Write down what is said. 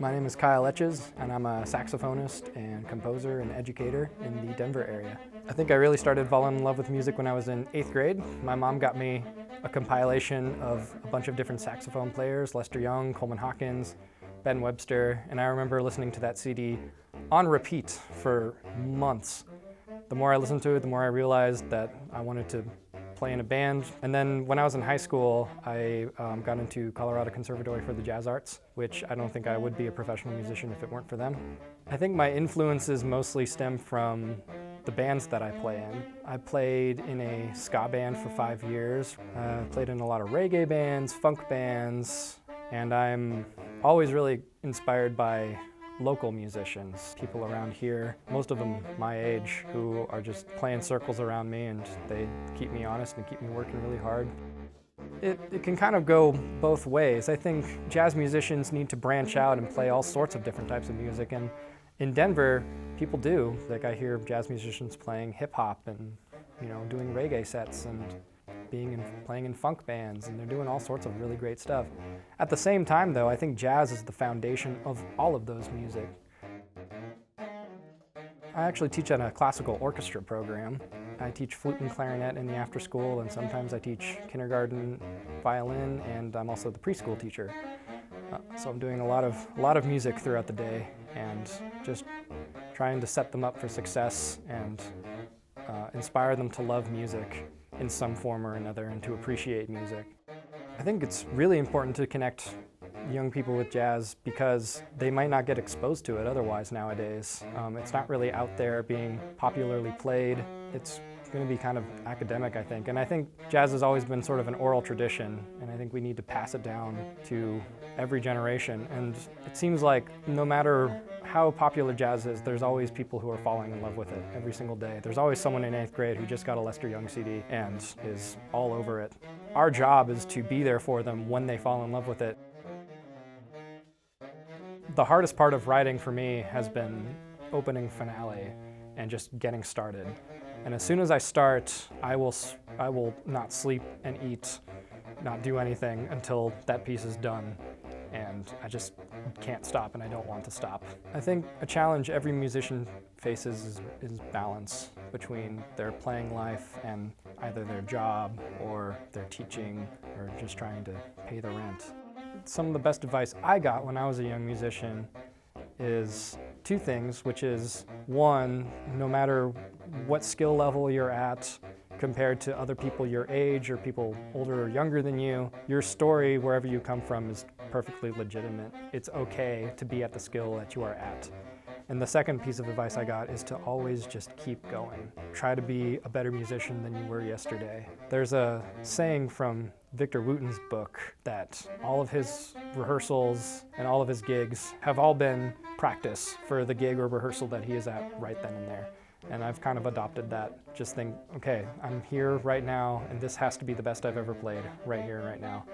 My name is Kyle Etges, and I'm a saxophonist and composer and educator in the Denver area. I think I really started falling in love with music when I was in 8th grade. My mom got me a compilation of a bunch of different saxophone players, Lester Young, Coleman Hawkins, Ben Webster, and I remember listening to that CD on repeat for months. The more I listened to it, the more I realized that I wanted to play in a band. And then when I was in high school, I got into Colorado Conservatory for the Jazz Arts, which I don't think I would be a professional musician if it weren't for them. I think my influences mostly stem from the bands that I play in. I played in a ska band for 5 years, played in a lot of reggae bands, funk bands, and I'm always really inspired by local musicians, people around here, most of them my age, who are just playing circles around me, and they keep me honest and keep me working really hard. It can kind of go both ways. I think jazz musicians need to branch out and play all sorts of different types of music, and in Denver, people do. Like, I hear jazz musicians playing hip hop and, doing reggae sets and playing in funk bands, and they're doing all sorts of really great stuff. At the same time, though, I think jazz is the foundation of all of those music. I actually teach at a classical orchestra program. I teach flute and clarinet in the after school, and sometimes I teach kindergarten violin, and I'm also the preschool teacher. So I'm doing a lot of music throughout the day, and just trying to set them up for success and inspire them to love music in some form or another and to appreciate music. I think it's really important to connect young people with jazz because they might not get exposed to it otherwise nowadays. It's not really out there being popularly played. It's going to be kind of academic, I think. And I think jazz has always been sort of an oral tradition, and I think we need to pass it down to every generation. And it seems like no matter how popular jazz is, there's always people who are falling in love with it every single day. There's always someone in 8th grade who just got a Lester Young CD and is all over it. Our job is to be there for them when they fall in love with it. The hardest part of writing for me has been opening finale and just getting started. And as soon as I start, I will not sleep and eat, not do anything until that piece is done. And I just can't stop, and I don't want to stop. I think a challenge every musician faces is balance between their playing life and either their job or their teaching or just trying to pay the rent. Some of the best advice I got when I was a young musician is 2 things, which is, 1, no matter what skill level you're at compared to other people your age or people older or younger than you, your story, wherever you come from, is perfectly legitimate. It's okay to be at the skill that you are at. And the second piece of advice I got is to always just keep going. Try to be a better musician than you were yesterday. There's a saying from Victor Wooten's book that all of his rehearsals and all of his gigs have all been practice for the gig or rehearsal that he is at right then and there. And I've kind of adopted that. Just think, okay, I'm here right now, and this has to be the best I've ever played right here and right now.